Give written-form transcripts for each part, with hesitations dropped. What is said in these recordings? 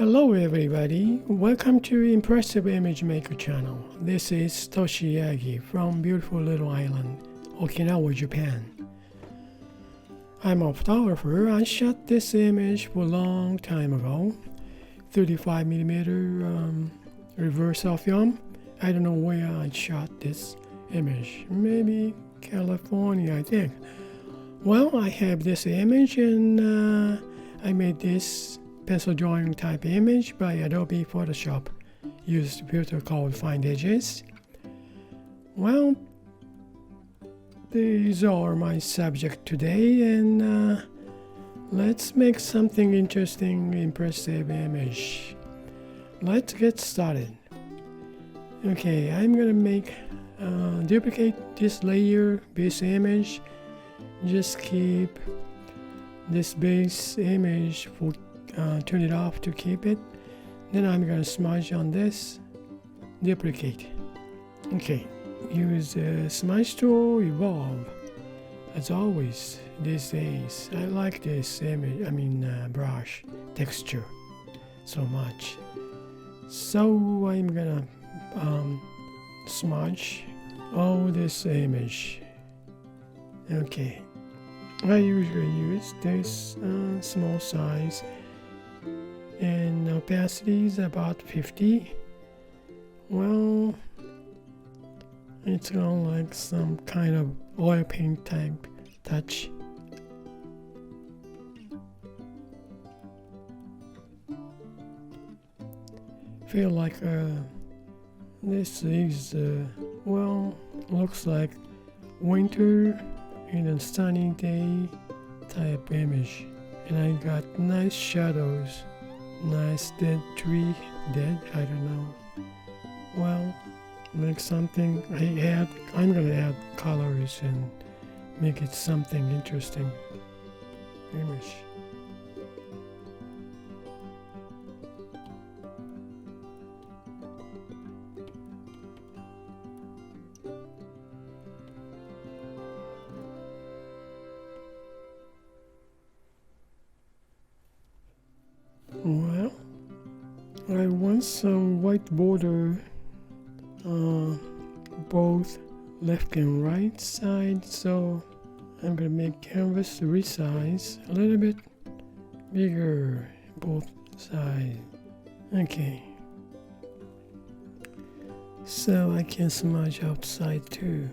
Hello everybody, welcome to Impressive Image Maker channel. This is Toshi Yagi from beautiful little island, Okinawa, Japan. I'm a photographer. I shot this image for a long time ago. 35mm reverse film. I don't know where I shot this image. Maybe California, I think. Well, I have this image and I made this pencil drawing type image by Adobe Photoshop. Used a filter called Find Edges. Well, these are my subject today, and let's make something interesting, impressive image. Let's get started. Okay, I'm gonna duplicate this layer, base image. Just keep this base image for turn it off to keep it. Then I'm gonna smudge on this, duplicate. Okay, use the smudge tool, evolve. As always these days, I like this image, brush texture so much. So I'm gonna smudge all this image. Okay, I usually use this small size, and opacity is about 50. Well, it's kind of like some kind of oil paint type touch. Feel like this is looks like winter in a sunny day type image, and I got nice shadows. Nice dead tree, I don't know. Well, make something, I'm gonna add colors and make it something interesting image. Well, I want some white border both left and right side, so I'm gonna make canvas resize a little bit bigger both sides. Okay, so I can smudge outside too.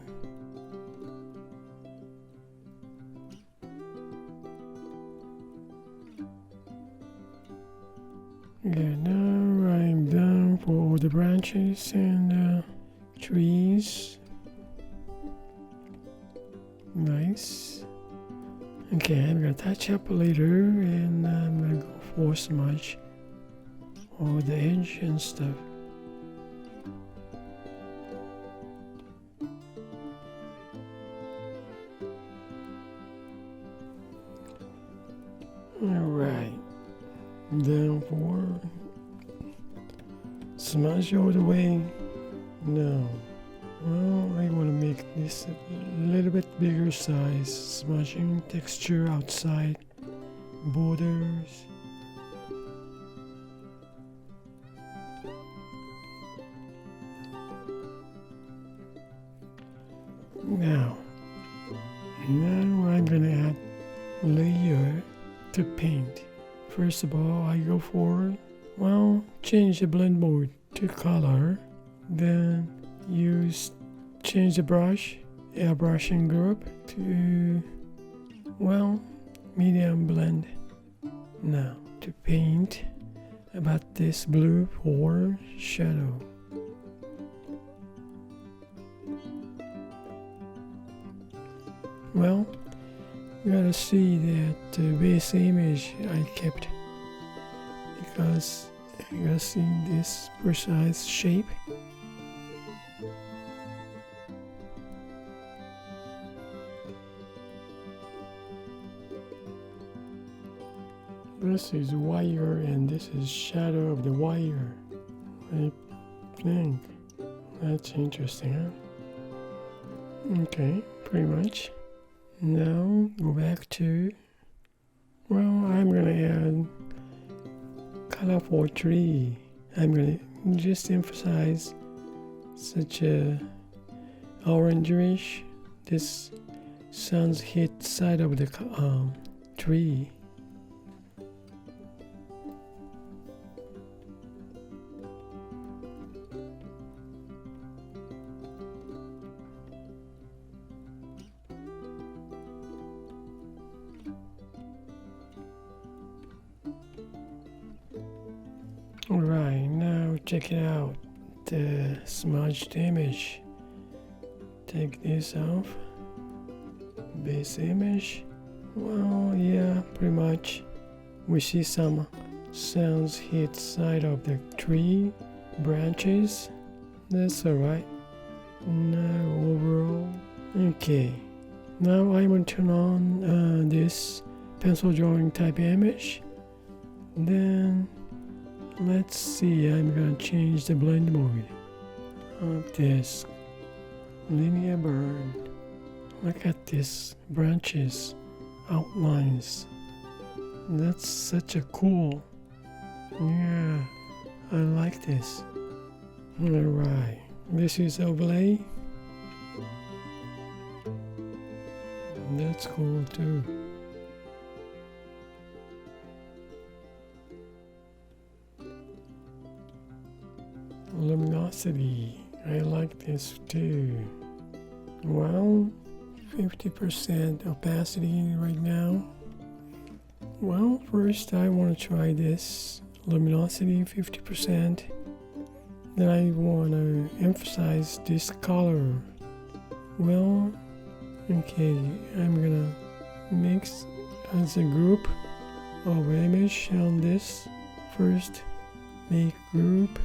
Yeah, now I'm done for all the branches and trees. Nice. Okay, I'm gonna touch up later, and I'm gonna go for smudge all the edge and stuff. Alright. Down for smudge all the way. No. Well, I want to make this a little bit bigger size. Smudging texture outside borders. Now I'm gonna add layer to paint. First of all, I go for, change the blend mode to color, then change the brush, airbrushing group to, medium blend. Now, to paint about this blue for shadow. Well, you gotta see that the base image I kept, because you gotta see this precise shape. This is wire and this is shadow of the wire. I think that's interesting, huh? Okay, pretty much. Now go back to, I'm gonna add colorful tree. I'm gonna just emphasize such a orangerish. This sun's hit side of the tree. Alright, now check it out, the smudged image. Take this off, base image. Well, yeah, pretty much. We see some sounds hit side of the tree branches. That's alright. Now overall, okay. Now I'm going to turn on this pencil drawing type image. Then let's see, I'm gonna change the blend mode of this linear burn. Look at this branches, outlines. That's such a cool. Yeah, I like this. Alright, this is overlay. That's cool too. Luminosity, I like this too. Well, 50% opacity right now. Well, first I want to try this luminosity 50%. Then I want to emphasize this color. Well, okay, I'm gonna mix as a group of image on this. First, make group.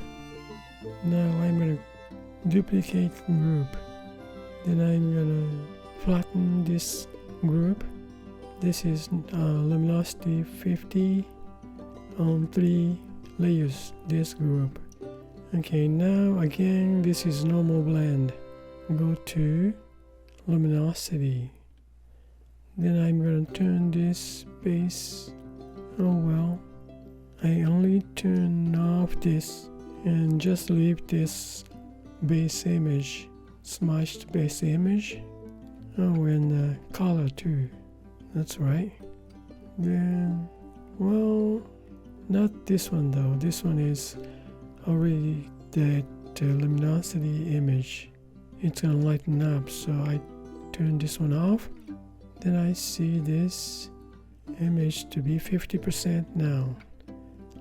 Now I'm gonna duplicate group. Then I'm gonna flatten this group. This is luminosity 50 on 3 layers, this group. Okay, now again, this is normal blend. Go to luminosity. Then I'm gonna turn this base. Oh well, I only turn off this and just leave this base image, smudged base image. Oh, and color too. That's right. Then, well, not this one though. This one is already that luminosity image. It's gonna lighten up, so I turn this one off. Then I see this image to be 50% now.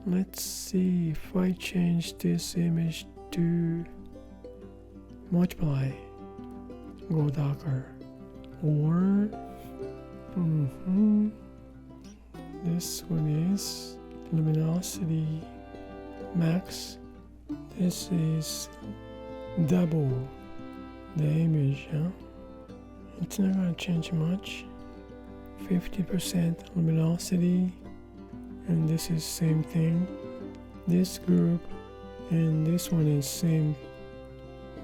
Let's see if I change this image to multiply, go darker, or this one is luminosity max. This is double the image, huh? It's not gonna change much. 50% luminosity, and this is same thing. This group and this one is same,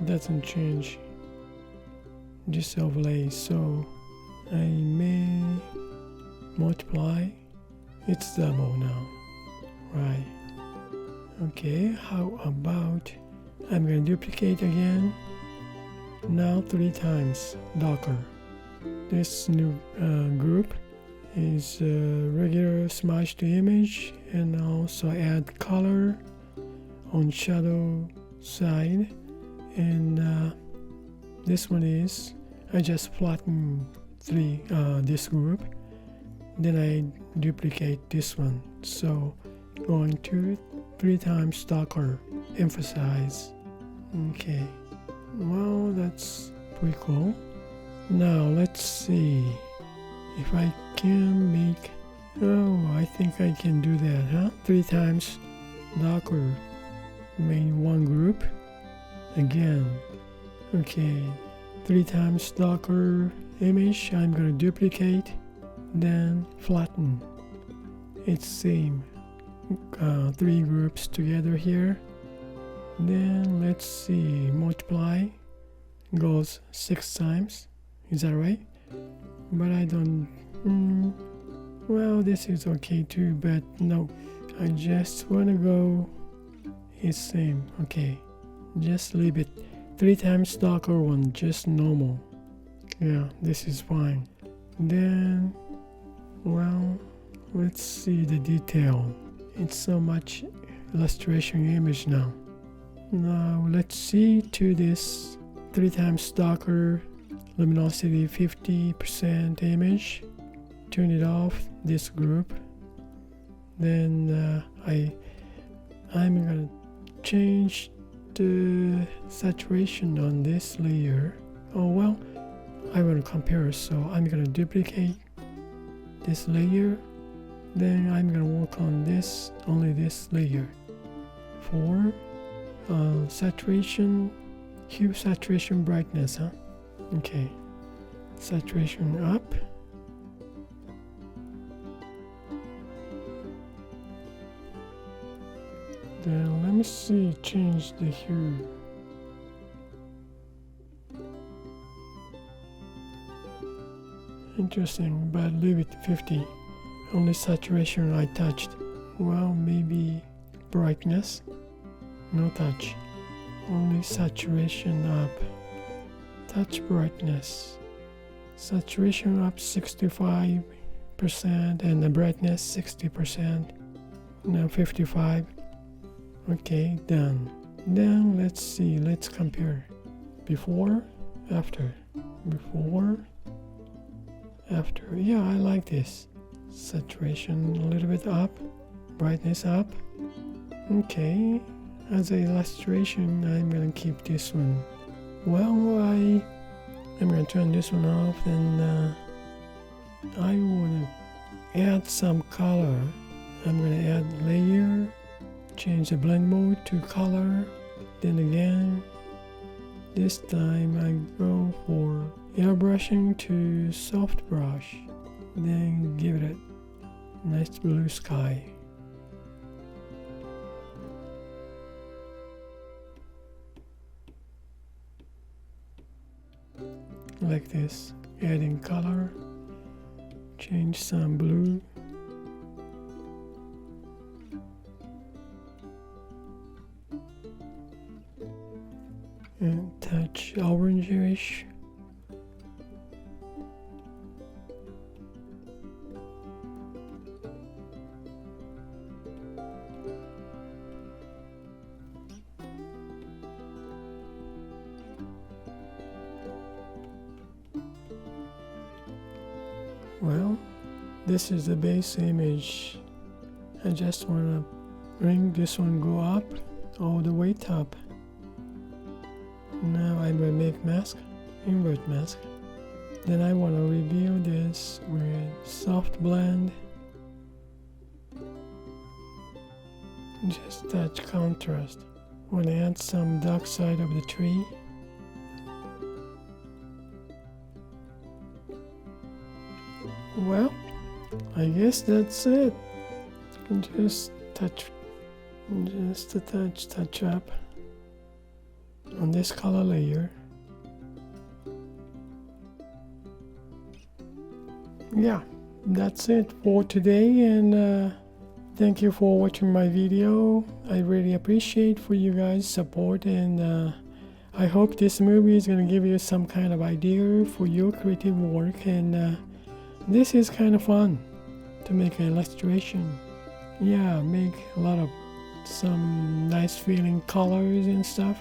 doesn't change. This overlay, so I may multiply. It's double now, right? Okay, how about I'm gonna duplicate again. Now 3 times darker. This new group is regular smudged image, and also add color on shadow side. And this one is I just flatten this group, then I duplicate this one. So going to 3 times darker, emphasize. Okay, well, that's pretty cool. Now let's see if I can make, I think I can do that, huh? 3 times darker, made one group again. Okay, 3 times darker image, I'm gonna duplicate, then flatten. It's same, 3 groups together here. Then let's see, multiply goes 6 times. Is that right? But I don't, well, this is okay too, but no, I just want to go it's same. Okay, just leave it 3 times darker one, just normal. Yeah, this is fine. Then, well, let's see the detail. It's so much illustration image now. Now let's see to this 3 times darker luminosity 50% image. Turn it off, this group. Then I'm gonna change the saturation on this layer. Oh well, I want to compare, so I'm gonna duplicate this layer. Then I'm gonna work on this, only this layer. For saturation, hue saturation brightness, huh? Okay, saturation up. Then let me see, change the hue. Interesting, but leave it 50. Only saturation I touched. Well, maybe brightness. No touch. Only saturation up. Touch brightness. Saturation up 65% and the brightness 60%. Now 55. Okay, done. Then let's see, let's compare. Before, after. Before, after. Yeah, I like this. Saturation a little bit up, brightness up. Okay, as an illustration, I'm gonna keep this one. Well, I'm gonna turn this one off, and I wanna add some color. I'm gonna add layer, change the blend mode to color. Then again, this time I go for airbrushing to soft brush. Then give it a nice blue sky. Like this, adding color, change some blue. And touch orangeish. Well, this is the base image. I just want to bring this one go up all the way top. Now I'm going to make mask, invert mask. Then I want to reveal this with soft blend. Just touch contrast. Want to add some dark side of the tree. Well, I guess that's it. Just a touch up on this color layer. Yeah, that's it for today, and thank you for watching my video. I really appreciate for you guys' support, and I hope this movie is going to give you some kind of idea for your creative work, and this is kind of fun to make an illustration. Yeah, make a lot of some nice feeling colors and stuff.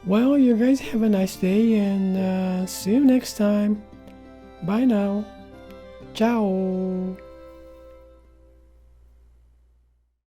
Well, you guys have a nice day, and see you next time. Bye now. Ciao.